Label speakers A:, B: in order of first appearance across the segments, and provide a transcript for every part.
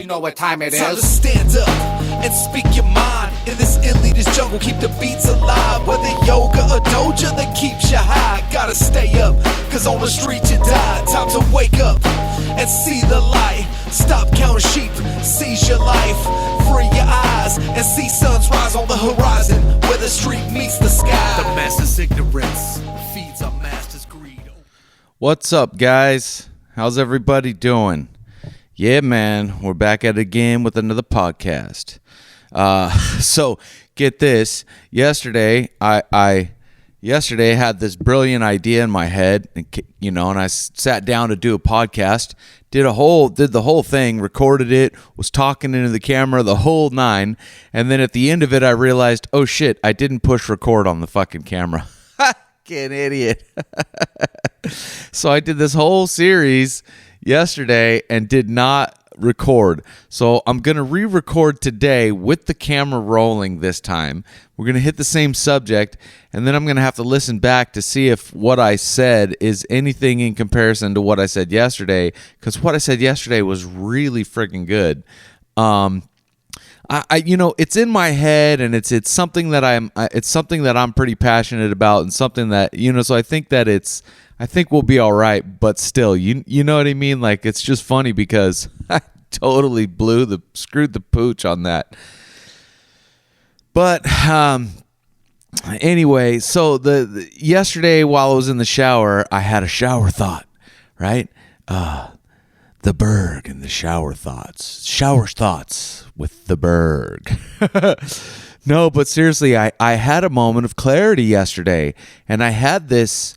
A: You know what time it
B: Time to
A: is.
B: stand up and speak your mind. In this elitist jungle, keep the beats alive. Whether yoga or doja that keeps you high. Gotta stay up, cause on the street you die. Time to wake up and see the light. Stop counting sheep, seize your life. Free your eyes and see suns rise on the horizon. Where the street meets the sky. The master's ignorance feeds our master's greed.
C: What's up, guys? How's everybody doing? Yeah, man, we're back at it again with another podcast. So get this. Yesterday, I had this brilliant idea in my head, and I sat down to do a podcast. Did the whole thing, recorded it, was talking into the camera, the whole nine, and then at the end of it, I realized, oh shit, I didn't push record on the fucking camera. Fucking idiot. So I did this whole series yesterday and did not record. So I'm going to re-record today with the camera rolling this time. We're going to hit the same subject, and then I'm going to have to listen back to see if what I said is anything in comparison to what I said yesterday, because what I said yesterday was really freaking good. It's in my head, and it's something that I'm pretty passionate about, and something that, so I think we'll be all right, but still, you know what I mean? Like, it's just funny because I totally screwed the pooch on that. But anyway, so yesterday while I was in the shower, I had a shower thought, right? The Berg and the shower thoughts with the Berg. No, but seriously, I had a moment of clarity yesterday, and I had this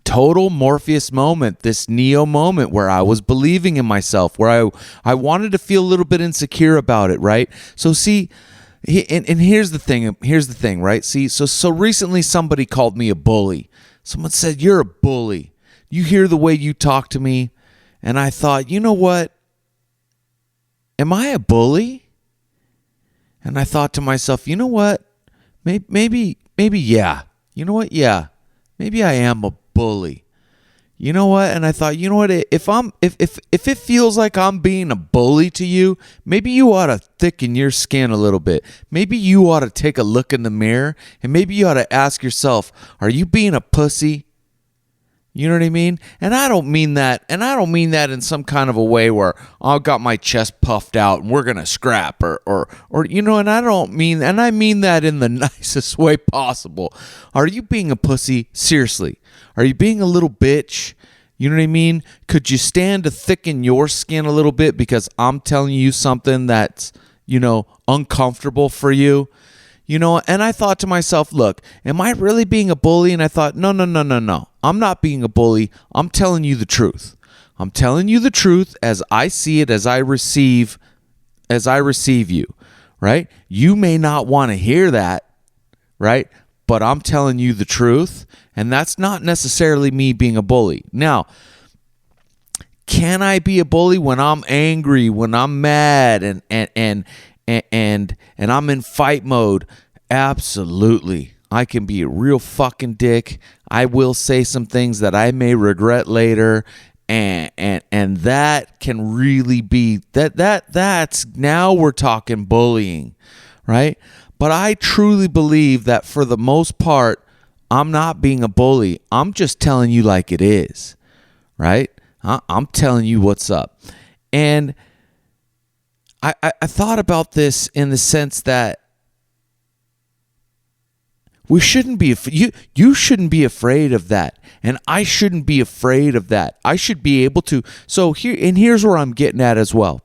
C: total Morpheus moment, this Neo moment where I was believing in myself, where I wanted to feel a little bit insecure about it, right? So see, and here's the thing, right? See, so recently somebody called me a bully. Someone said, "You're a bully. You hear the way you talk to me." And I thought, you know what? Am I a bully? And I thought to myself, you know what? Maybe yeah. You know what? Yeah. Maybe I am a bully. You know what? And I thought, you know what? If it feels like I'm being a bully to you, maybe you ought to thicken your skin a little bit. Maybe you ought to take a look in the mirror, and maybe you ought to ask yourself, are you being a pussy? You know what I mean? And I don't mean that in some kind of a way where I've got my chest puffed out and we're going to scrap or and I mean that in the nicest way possible. Are you being a pussy? Seriously. Are you being a little bitch? You know what I mean? Could you stand to thicken your skin a little bit because I'm telling you something that's, uncomfortable for you? And I thought to myself, look, am I really being a bully? And I thought, no. I'm not being a bully. I'm telling you the truth. I'm telling you the truth as I see it, as I receive you, right? You may not want to hear that, right? But I'm telling you the truth, and that's not necessarily me being a bully. Now, can I be a bully when I'm angry, when I'm mad, and I'm in fight mode? Absolutely. I can be a real fucking dick. I will say some things that I may regret later, and that can really be that's now we're talking bullying, right? But I truly believe that for the most part, I'm not being a bully. I'm just telling you like it is, right? I'm telling you what's up. And I thought about this in the sense that we shouldn't be you shouldn't be afraid of that, and I shouldn't be afraid of that. I should be able to. So here's where I'm getting at as well.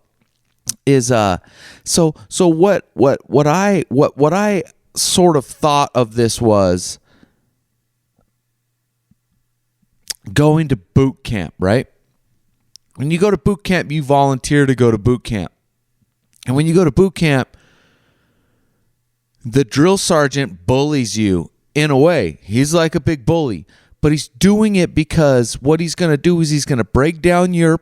C: Is so what I sort of thought of this was going to boot camp, right? When you go to boot camp, you volunteer to go to boot camp. And when you go to boot camp, the drill sergeant bullies you in a way. He's like a big bully, but he's doing it because what he's going to do is he's going to break down your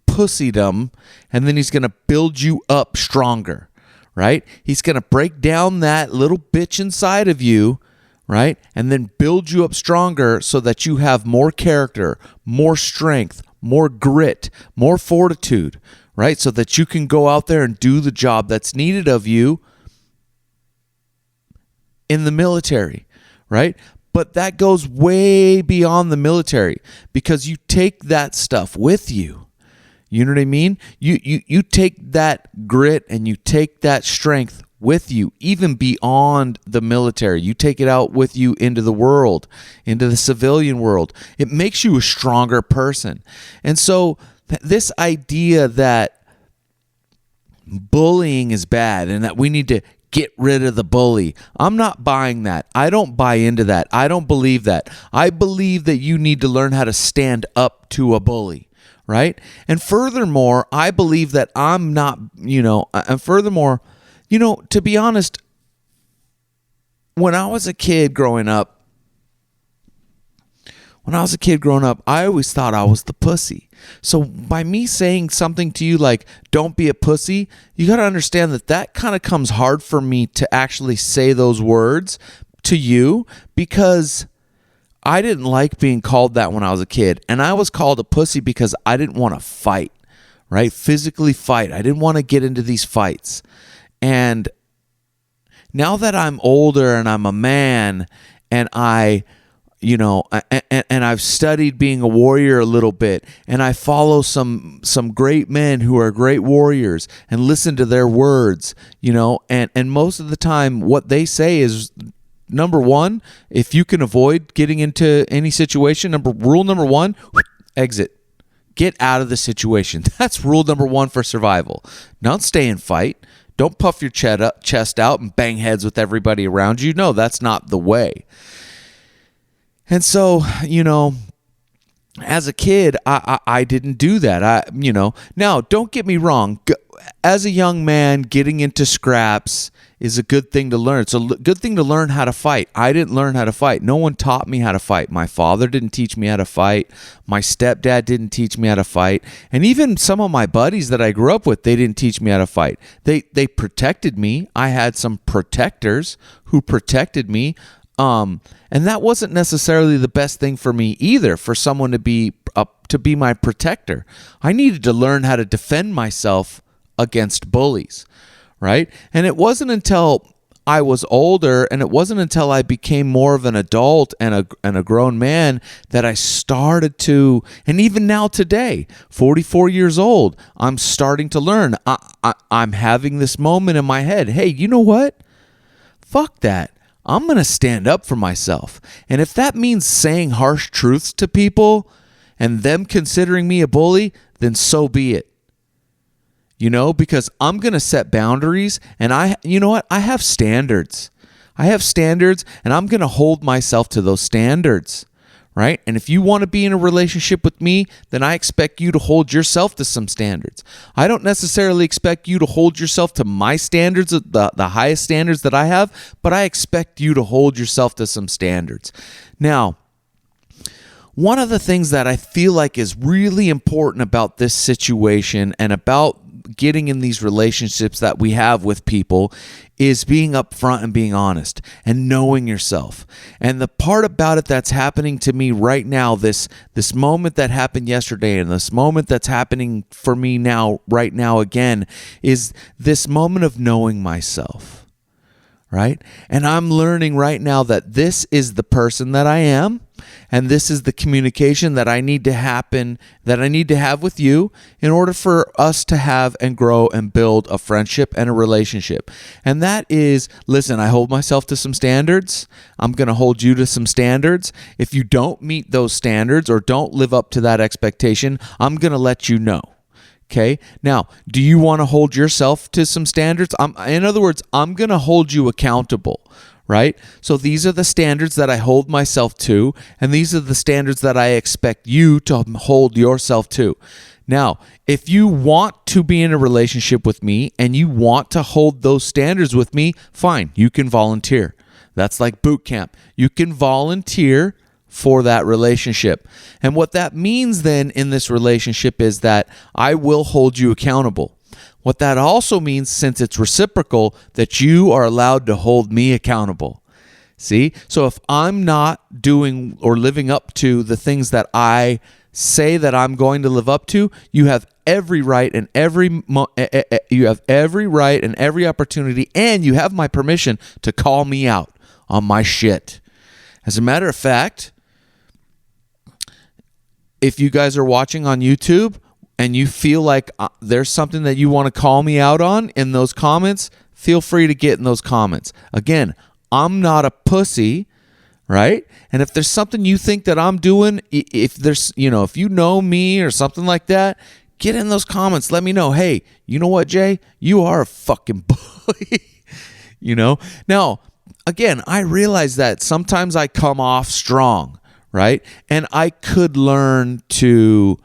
C: pussydom, and then he's going to build you up stronger, right? He's going to break down that little bitch inside of you, right? And then build you up stronger so that you have more character, more strength, more grit, more fortitude, right? So that you can go out there and do the job that's needed of you in the military, right? But that goes way beyond the military because you take that stuff with you. You know what I mean? You take that grit and you take that strength with you, even beyond the military. You take it out with you into the world, into the civilian world. It makes you a stronger person. And so this idea that bullying is bad and that we need to get rid of the bully, I'm not buying that. I don't buy into that. I don't believe that. I believe that you need to learn how to stand up to a bully, right? And furthermore, I believe that I'm not, and furthermore, to be honest, when I was a kid growing up, I always thought I was the pussy. So by me saying something to you like, don't be a pussy, you got to understand that kind of comes hard for me to actually say those words to you because I didn't like being called that when I was a kid. And I was called a pussy because I didn't want to fight, right? Physically fight. I didn't want to get into these fights. And now that I'm older and I'm a man and and I've studied being a warrior a little bit, and I follow some great men who are great warriors and listen to their words, and most of the time what they say is, number one, if you can avoid getting into any situation, rule number one, exit. Get out of the situation. That's rule number one for survival. Don't stay and fight. Don't puff your chest out and bang heads with everybody around you. No, that's not the way. And so, as a kid, I didn't do that. Now, don't get me wrong. As a young man, getting into scraps is a good thing to learn. It's a good thing to learn how to fight. I didn't learn how to fight. No one taught me how to fight. My father didn't teach me how to fight. My stepdad didn't teach me how to fight. And even some of my buddies that I grew up with, they didn't teach me how to fight. They protected me. I had some protectors who protected me. And that wasn't necessarily the best thing for me either, for someone to be my protector. I needed to learn how to defend myself against bullies, right? And it wasn't until I was older and it wasn't until I became more of an adult and a grown man that I started to, and even now today, 44 years old, I'm starting to learn. I'm having this moment in my head. Hey, you know what? Fuck that. I'm going to stand up for myself. And if that means saying harsh truths to people and them considering me a bully, then so be it. Because I'm going to set boundaries and I have standards. I have standards and I'm going to hold myself to those standards, right? And if you want to be in a relationship with me, then I expect you to hold yourself to some standards. I don't necessarily expect you to hold yourself to my standards, the highest standards that I have, but I expect you to hold yourself to some standards. Now, one of the things that I feel like is really important about this situation and about getting in these relationships that we have with people is being upfront and being honest and knowing yourself. And the part about it that's happening to me right now, this moment that happened yesterday and this moment that's happening for me now, right now again, is this moment of knowing myself, right? And I'm learning right now that this is the person that I am, and this is the communication that I need to have with you in order for us to have and grow and build a friendship and a relationship. And that is, listen, I hold myself to some standards. I'm going to hold you to some standards. If you don't meet those standards or don't live up to that expectation, I'm going to let you know. Okay. Now, do you want to hold yourself to some standards? In other words, I'm going to hold you accountable, right? So these are the standards that I hold myself to, and these are the standards that I expect you to hold yourself to. Now, if you want to be in a relationship with me and you want to hold those standards with me, fine, you can volunteer. That's like boot camp. You can volunteer for that relationship. And what that means then in this relationship is that I will hold you accountable. What that also means, since it's reciprocal, that you are allowed to hold me accountable. See? So if I'm not doing or living up to the things that I say that I'm going to live up to, you have every right and every opportunity, and you have my permission to call me out on my shit. As a matter of fact, if you guys are watching on YouTube and you feel like there's something that you want to call me out on in those comments, feel free to get in those comments. Again, I'm not a pussy, right? And if there's something you think that I'm doing, if you know me or something like that, get in those comments. Let me know. Hey, you know what, Jay? You are a fucking bully. Now, again, I realize that sometimes I come off strong, right? And I could learn to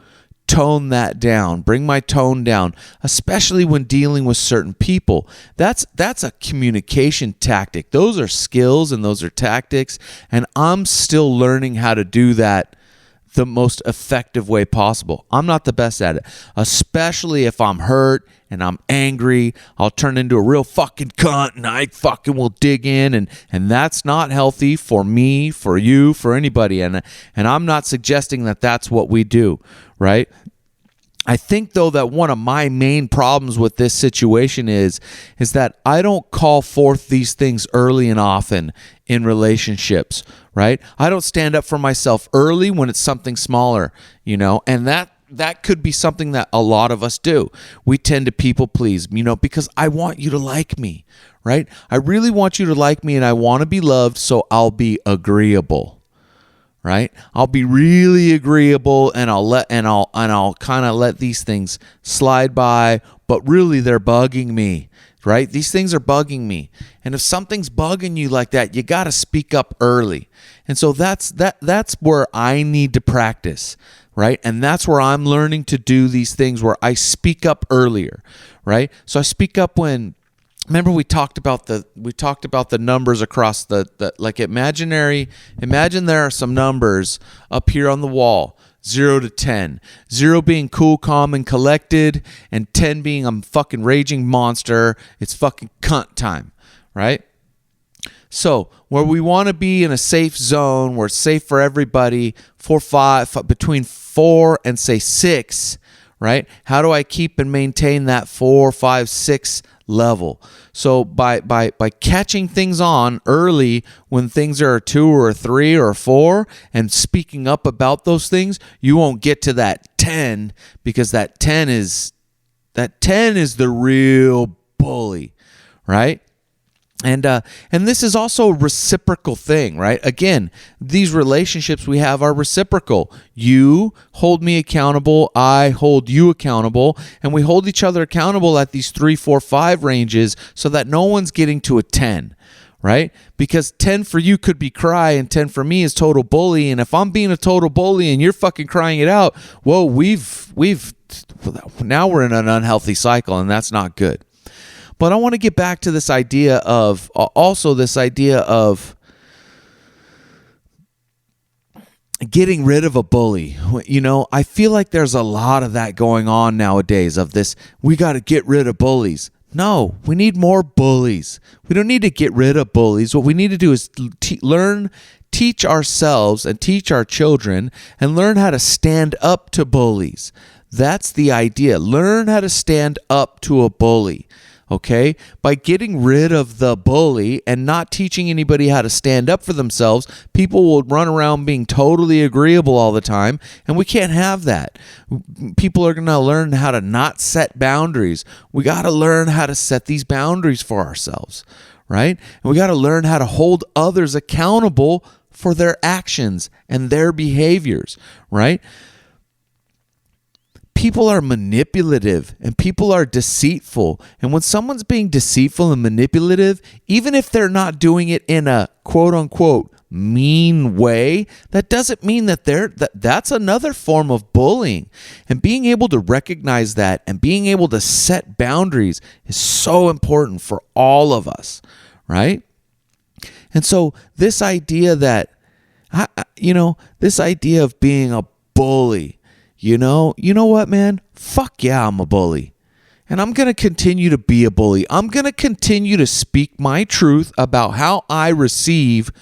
C: tone that down, bring my tone down, especially when dealing with certain people. That's a communication tactic. Those are skills and those are tactics, and I'm still learning how to do that the most effective way possible. I'm not the best at it, especially if I'm hurt and I'm angry. I'll turn into a real fucking cunt and I fucking will dig in, and that's not healthy for me, for you, for anybody. And I'm not suggesting that that's what we do, right? I think, though, that one of my main problems with this situation is that I don't call forth these things early and often in relationships, right? I don't stand up for myself early when it's something smaller, and that could be something that a lot of us do. We tend to people please, because I want you to like me, right? I really want you to like me, and I want to be loved, so I'll be agreeable. Right? I'll be really agreeable, and I'll kind of let these things slide by, but really they're bugging me, right? These things are bugging me. And if something's bugging you like that, you got to speak up early. And so that's where I need to practice, right? And that's where I'm learning to do these things where I speak up earlier, right? So I speak up when, remember we talked about the numbers across the like imagine there are some numbers up here on the wall, 0 to 10. 0 being cool, calm, and collected, and 10 being I'm fucking raging monster. It's fucking cunt time, right? So where we want to be in a safe zone, where it's safe for everybody, between 4 and say 6, right? How do I keep and maintain that 4, 5, 6 level? So by catching things on early when things are a 2 or a 3 or a 4 and speaking up about those things, you won't get to that 10, because that 10 is the real bully, right? And this is also a reciprocal thing, right? Again, these relationships we have are reciprocal. You hold me accountable, I hold you accountable, and we hold each other accountable at these 3, 4, 5 ranges so that no one's getting to a 10, right? Because 10 for you could be cry, and 10 for me is total bully. And if I'm being a total bully and you're fucking crying it out, whoa, now we're in an unhealthy cycle, and that's not good. But I want to get back to this idea of getting rid of a bully. I feel like there's a lot of that going on nowadays, of this, we got to get rid of bullies. No, we need more bullies. We don't need to get rid of bullies. What we need to do is teach ourselves and teach our children and learn how to stand up to bullies. That's the idea. Learn how to stand up to a bully. Okay, by getting rid of the bully and not teaching anybody how to stand up for themselves, people will run around being totally agreeable all the time, and we can't have that. People are going to learn how to not set boundaries. We got to learn how to set these boundaries for ourselves, right? And we got to learn how to hold others accountable for their actions and their behaviors, right? People are manipulative and people are deceitful. And when someone's being deceitful and manipulative, even if they're not doing it in a quote unquote mean way, that doesn't mean that that's another form of bullying. And being able to recognize that and being able to set boundaries is so important for all of us, right? And so this idea that, this idea of being a bully, you know what, man? Fuck yeah, I'm a bully. And I'm going to continue to be a bully. I'm going to continue to speak my truth about how I receive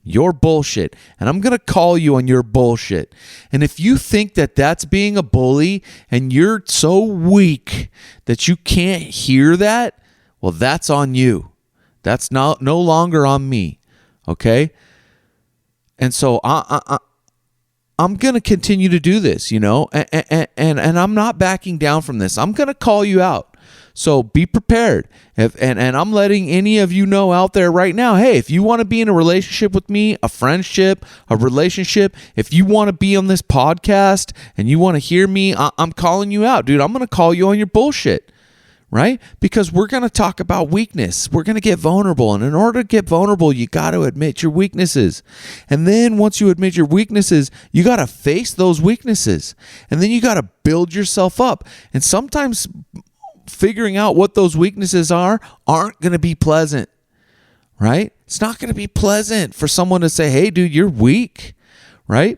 C: your bullshit, and I'm going to call you on your bullshit. And if you think that that's being a bully and you're so weak that you can't hear that, well, that's on you. That's no longer on me, okay? And so I'm going to continue to do this, and I'm not backing down from this. I'm going to call you out. So be prepared. And I'm letting any of you know out there right now, hey, if you want to be in a relationship with me, a friendship, a relationship, if you want to be on this podcast and you want to hear me, I'm calling you out, dude. I'm going to call you on your bullshit, right? Because we're going to talk about weakness. We're going to get vulnerable. And in order to get vulnerable, you got to admit your weaknesses. And then once you admit your weaknesses, you got to face those weaknesses. And then you got to build yourself up. And sometimes figuring out what those weaknesses aren't going to be pleasant, right? It's not going to be pleasant for someone to say, hey, dude, you're weak, right?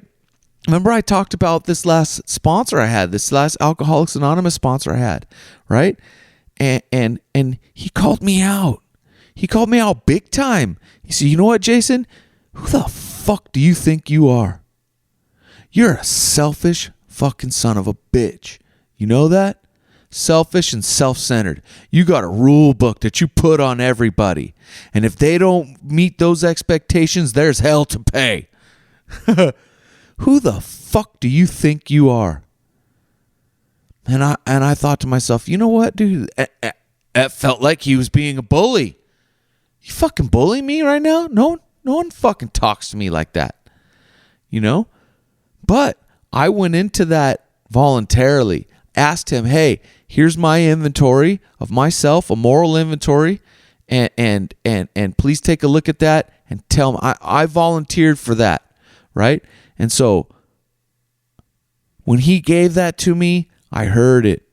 C: Remember I talked about this last sponsor I had, this last Alcoholics Anonymous sponsor I had, right? And he called me out. He called me out big time. He said, you know what, Jason? Who the fuck do you think you are? You're a selfish fucking son of a bitch. You know that? Selfish and self-centered. You got a rule book that you put on everybody. And if they don't meet those expectations, there's hell to pay. Who the fuck do you think you are? And I thought to myself, you know what, dude? It felt like he was being a bully. You fucking bully me right now? No one fucking talks to me like that. But I went into that voluntarily. Asked him, hey, here's my inventory of myself, a moral inventory, and please take a look at that and tell him I volunteered for that, right? And so when he gave that to me, I heard it,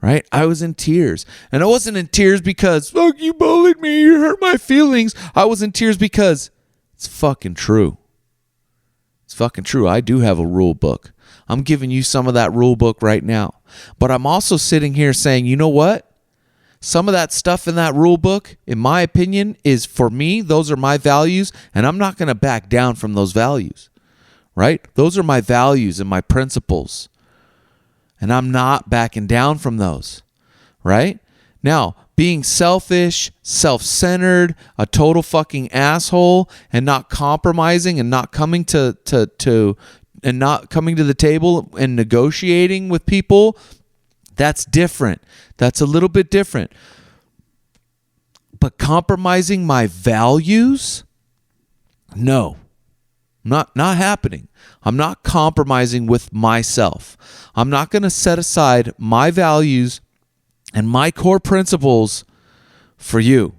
C: right? I was in tears. And I wasn't in tears because, fuck, you bullied me, you hurt my feelings. I was in tears because it's fucking true. It's fucking true. I do have a rule book. I'm giving you some of that rule book right now. But I'm also sitting here saying, you know what? Some of that stuff in that rule book, in my opinion, is for me. Those are my values, and I'm not going to back down from those values, right? Those are my values and my principles, and I'm not backing down from those, right? Now, being selfish, self-centered, a total fucking asshole, and not compromising and not coming to the table and negotiating with people, that's different. That's a little bit different. But compromising my values? No. Not happening. I'm not compromising with myself. I'm not going to set aside my values and my core principles for you.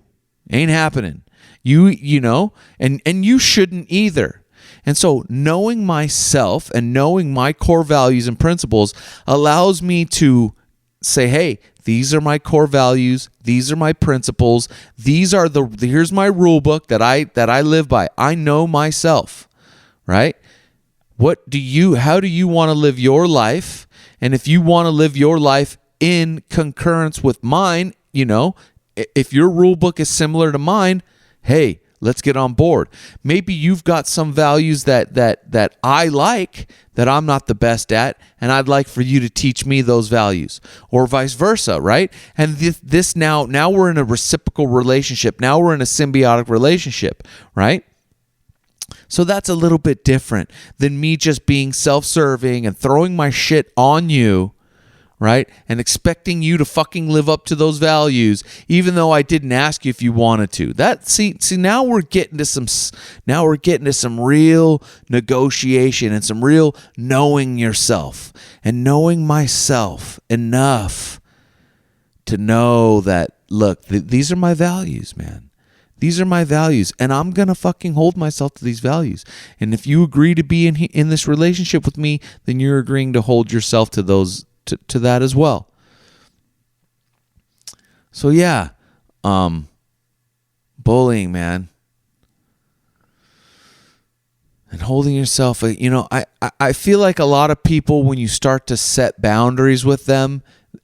C: Ain't happening. You know, and you shouldn't either. And so knowing myself and knowing my core values and principles allows me to say, hey, these are my core values. These are my principles. Here's my rule book that I live by. I know myself, right? How do you want to live your life? And if you want to live your life in concurrence with mine, if your rule book is similar to mine, hey, let's get on board. Maybe you've got some values that I like that I'm not the best at, and I'd like for you to teach me those values, or vice versa, right? And this now we're in a reciprocal relationship. Now we're in a symbiotic relationship, right? So that's a little bit different than me just being self-serving and throwing my shit on you, right? And expecting you to fucking live up to those values, even though I didn't ask you if you wanted to. Now we're getting to some real negotiation and some real knowing yourself and knowing myself enough to know that, look, these are my values, man. These are my values, and I'm going to fucking hold myself to these values. And if you agree to be in this relationship with me, then you're agreeing to hold yourself to those to that as well. So yeah, bullying, man, and holding yourself. I feel like a lot of people, when you start to set boundaries with them,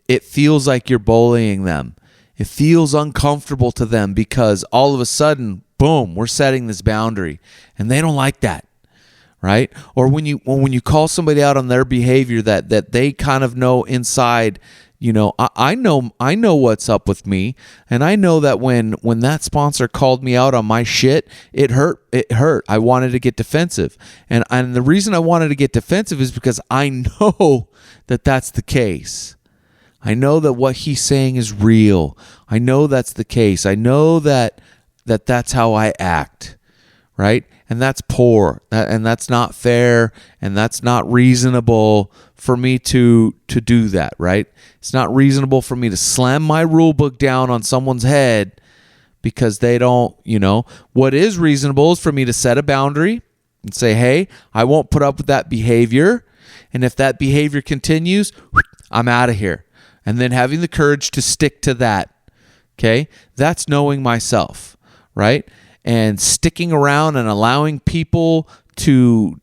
C: it feels like you're bullying them. It feels uncomfortable to them because all of a sudden, boom, we're setting this boundary. And they don't like that. Right? Or when you call somebody out on their behavior that they kind of know inside, I know what's up with me, and I know that when that sponsor called me out on my shit, it hurt. I wanted to get defensive, and the reason I wanted to get defensive is because I know that that's the case. I know that what he's saying is real. I know that's the case. I know that's how I act, right? And that's poor, and that's not fair, and that's not reasonable for me to do that, right? It's not reasonable for me to slam my rule book down on someone's head because they don't, What is reasonable is for me to set a boundary and say, hey, I won't put up with that behavior, and if that behavior continues, I'm out of here. And then having the courage to stick to that, okay? That's knowing myself, right? And sticking around and allowing people to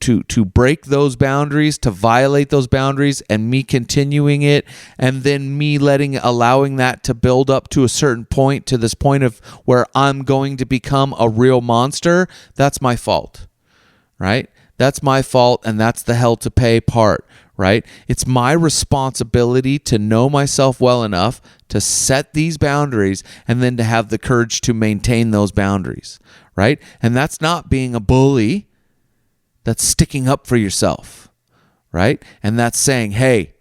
C: break those boundaries, to violate those boundaries, and me continuing it, and then me allowing that to build up to a certain point, to this point of where I'm going to become a real monster, that's my fault, right? That's my fault, and that's the hell to pay part, right? It's my responsibility to know myself well enough to set these boundaries and then to have the courage to maintain those boundaries, right? And that's not being a bully. That's sticking up for yourself, right? And that's saying, hey,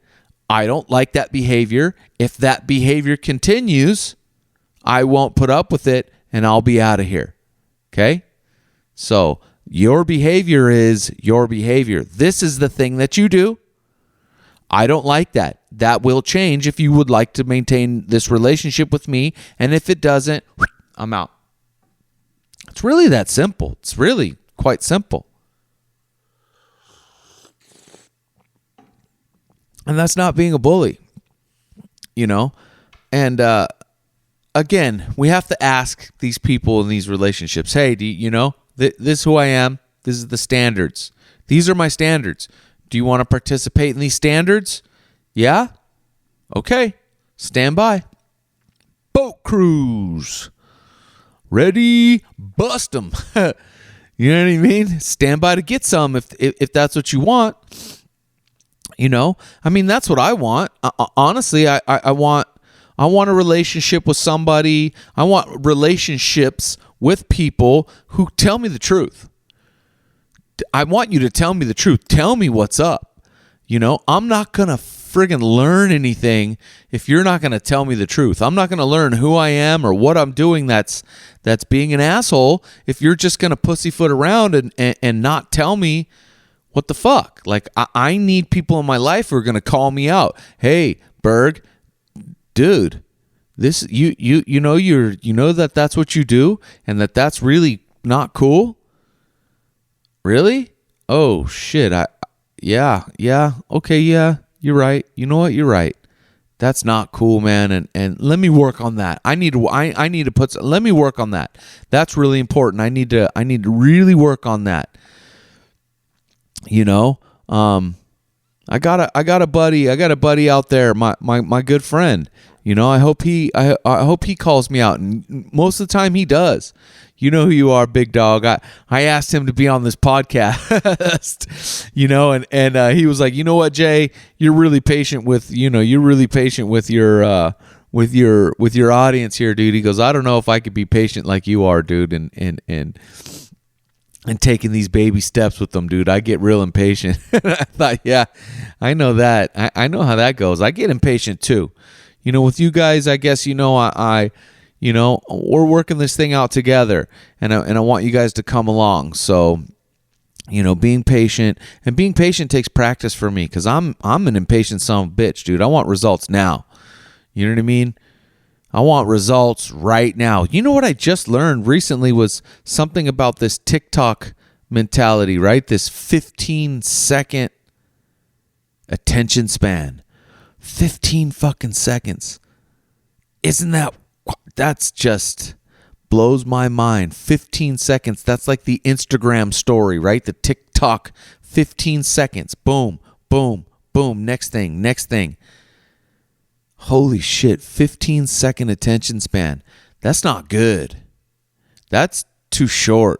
C: I don't like that behavior. If that behavior continues, I won't put up with it and I'll be out of here, okay? So your behavior is your behavior. This is the thing that you do. I don't like that. That will change if you would like to maintain this relationship with me. And if it doesn't, I'm out. It's really that simple. It's really quite simple. And that's not being a bully, And again, we have to ask these people in these relationships, hey, this is who I am. This is the standards. These are my standards. Do you want to participate in these standards? Yeah? Okay. Stand by. Boat cruise. Ready? Bust them. You know what I mean? Stand by to get some if that's what you want. That's what I want. Honestly, I want a relationship with somebody. I want relationships with people who tell me the truth. I want you to tell me the truth. Tell me what's up. I'm not going to friggin' learn anything if you're not going to tell me the truth. I'm not going to learn who I am or what I'm doing that's being an asshole if you're just going to pussyfoot around and not tell me what the fuck. Like, I need people in my life who are going to call me out. Hey, Berg, dude, this you know that's what you do and that's really not cool. Really? Oh shit. Yeah. Okay, yeah, you're right. You know what? You're right. That's not cool, man. And let me work on that. I need to let me work on that. That's really important. I need to really work on that. I got a buddy out there, my good friend. I hope he calls me out, and most of the time he does. You know who you are, big dog. I asked him to be on this podcast, and he was like, you know what, Jay, you're really patient with your with your audience here, dude. He goes, I don't know if I could be patient like you are, dude, and taking these baby steps with them, dude. I get real impatient. I thought, yeah, I know that. I know how that goes. I get impatient too. With you guys, I guess, we're working this thing out together, and I want you guys to come along. So, being patient takes practice for me, because I'm an impatient son of a bitch, dude. I want results now. You know what I mean? I want results right now. You know what I just learned recently was something about this TikTok mentality, right? This 15-second attention span. 15 fucking seconds. That's just blows my mind. 15 seconds. That's like the Instagram story, right? The TikTok 15 seconds. Boom, boom, boom. Next thing. Holy shit, 15-second attention span. That's not good. That's too short.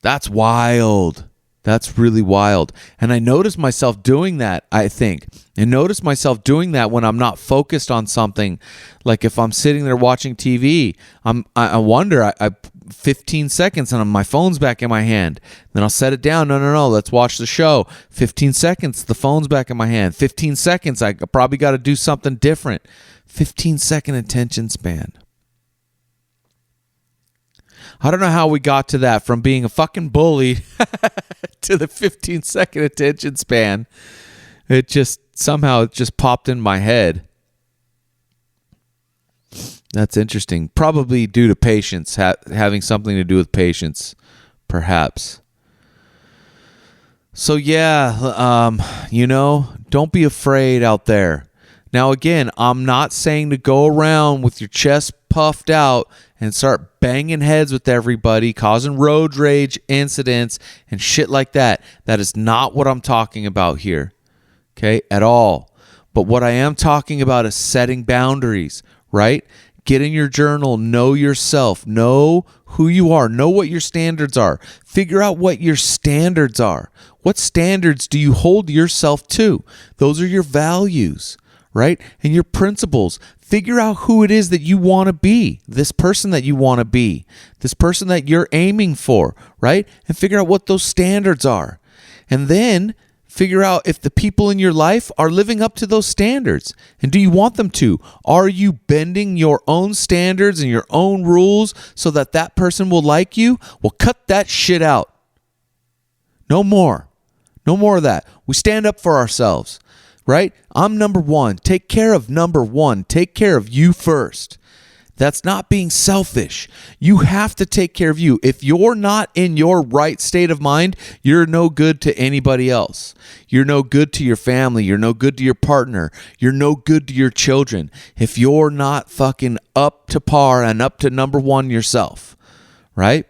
C: That's wild. That's really wild. And I notice myself doing that, I think. And notice myself doing that when I'm not focused on something. Like if I'm sitting there watching TV, I wonder, 15 seconds and my phone's back in my hand. Then I'll set it down. No, let's watch the show. 15 seconds, the phone's back in my hand. 15 seconds, I probably got to do something different. 15-second attention span. I don't know how we got to that from being a fucking bully to the 15-second attention span. It just somehow popped in my head. That's interesting. Probably due to patience, having something to do with patience, perhaps. So yeah, don't be afraid out there. Now again, I'm not saying to go around with your chest puffed out and start banging heads with everybody, causing road rage incidents and shit like that. That is not what I'm talking about here, okay, at all. But what I am talking about is setting boundaries, right? Get in your journal, know yourself, know who you are, know what your standards are. Figure out what your standards are. What standards do you hold yourself to? Those are your values, right? And your principles. Figure out who it is that you want to be, this person that you want to be, this person that you're aiming for, right? And figure out what those standards are. And then figure out if the people in your life are living up to those standards. And do you want them to? Are you bending your own standards and your own rules so that that person will like you? Well, cut that shit out. No more. No more of that. We stand up for ourselves. Right? I'm number one. Take care of number one. Take care of you first. That's not being selfish. You have to take care of you. If you're not in your right state of mind, you're no good to anybody else. You're no good to your family. You're no good to your partner. You're no good to your children. If you're not fucking up to par and up to number one yourself, right?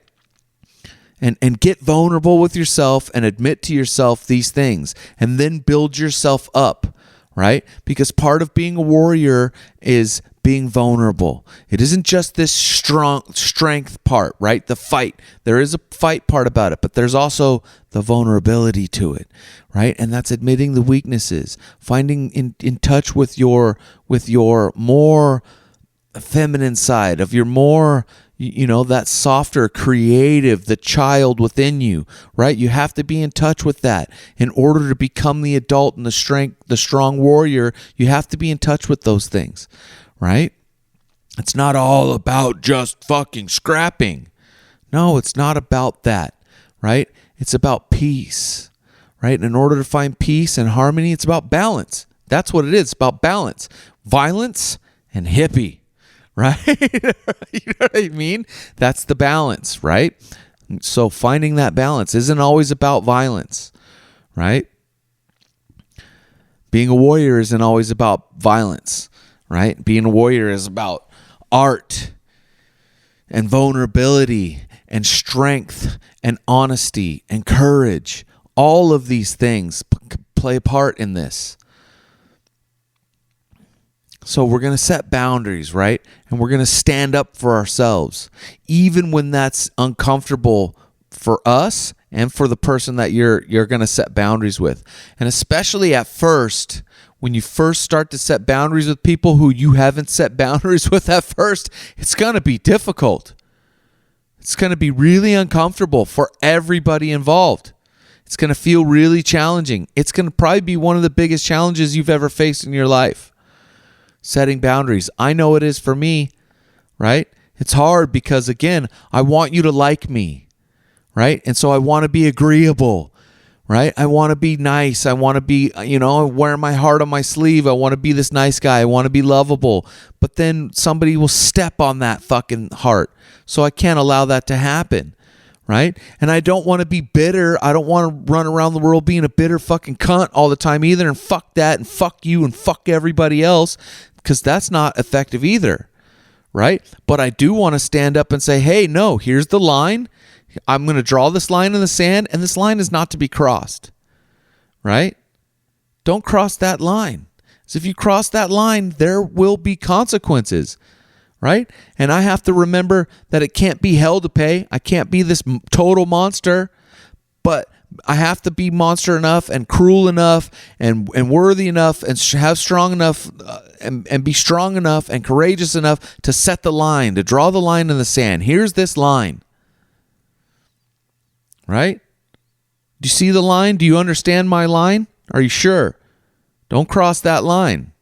C: And get vulnerable with yourself and admit to yourself these things and then build yourself up, right? Because part of being a warrior is being vulnerable. It isn't just this strength part, right? The fight. There is a fight part about it, but there's also the vulnerability to it, right? And that's admitting the weaknesses, finding in touch with your more feminine side, of your more, that softer, creative, the child within you, right? You have to be in touch with that in order to become the adult and the strong warrior. You have to be in touch with those things, right? It's not all about just fucking scrapping. No, it's not about that, right? It's about peace, right? And in order to find peace and harmony, it's about balance. That's what it is. It's about balance. Violence and hippie. Right? You know what I mean? That's the balance, right? So finding that balance isn't always about violence, right? Being a warrior isn't always about violence, right? Being a warrior is about art and vulnerability and strength and honesty and courage. All of these things play a part in this. So we're going to set boundaries, right? And we're going to stand up for ourselves, even when that's uncomfortable for us and for the person that you're going to set boundaries with. And especially at first, when you first start to set boundaries with people who you haven't set boundaries with at first, it's going to be difficult. It's going to be really uncomfortable for everybody involved. It's going to feel really challenging. It's going to probably be one of the biggest challenges you've ever faced in your life. Setting boundaries. I know it is for me, right? It's hard because, again, I want you to like me, right? And so I want to be agreeable, right? I want to be nice. I want to be, wear my heart on my sleeve. I want to be this nice guy. I want to be lovable. But then somebody will step on that fucking heart. So I can't allow that to happen. Right? And I don't want to be bitter. I don't want to run around the world being a bitter fucking cunt all the time either. And fuck that and fuck you and fuck everybody else, because that's not effective either. Right? But I do want to stand up and say, hey, no, here's the line. I'm going to draw this line in the sand, and this line is not to be crossed. Right? Don't cross that line. So if you cross that line, there will be consequences. right? And I have to remember that it can't be hell to pay. I can't be this total monster, but I have to be monster enough and cruel enough and worthy enough and have strong enough and be strong enough and courageous enough to set the line, to draw the line in the sand. Here's this line, right? Do you see the line? Do you understand my line? Are you sure? Don't cross that line.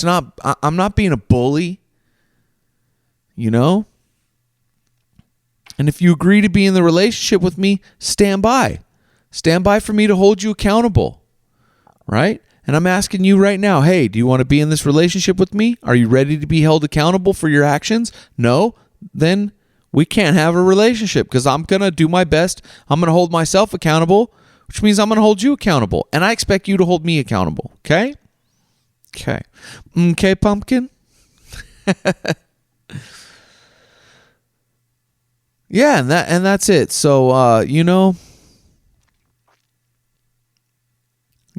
C: I'm not being a bully, you know? And if you agree to be in the relationship with me, stand by. Stand by for me to hold you accountable, right? And I'm asking you right now, hey, do you want to be in this relationship with me? Are you ready to be held accountable for your actions? No? Then we can't have a relationship because I'm going to do my best. I'm going to hold myself accountable, which means I'm going to hold you accountable. And I expect you to hold me accountable, okay? Okay. Okay, pumpkin? Yeah, and that's it. So,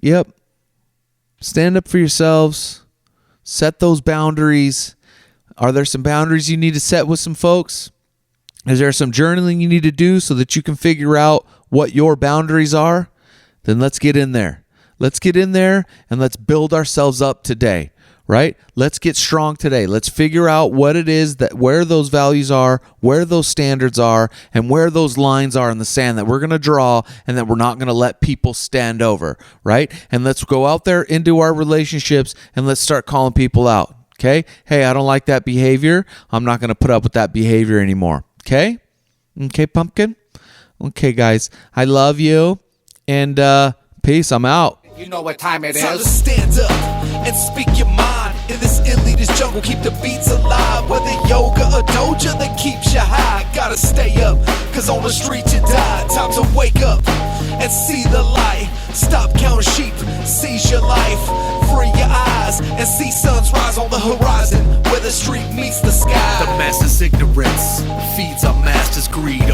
C: yep. Stand up for yourselves. Set those boundaries. Are there some boundaries you need to set with some folks? Is there some journaling you need to do so that you can figure out what your boundaries are? Then let's get in there. Let's get in there and let's build ourselves up today. Right? Let's get strong today. Let's figure out what it is where those values are, where those standards are, and where those lines are in the sand that we're going to draw and that we're not going to let people stand over, right? And let's go out there into our relationships and let's start calling people out, okay? Hey, I don't like that behavior. I'm not going to put up with that behavior anymore, okay? Okay, pumpkin? Okay, guys. I love you, and peace. I'm out.
B: You know what time it is. Time to stand up and speak your mind. In this elitist jungle, keep the beats alive. Whether yoga or doja that keeps you high. Gotta stay up, cause on the street you die. Time to wake up and see the light. Stop counting sheep, seize your life. Free your eyes and see suns rise on the horizon, where the street meets the sky. The master's ignorance feeds our master's greed.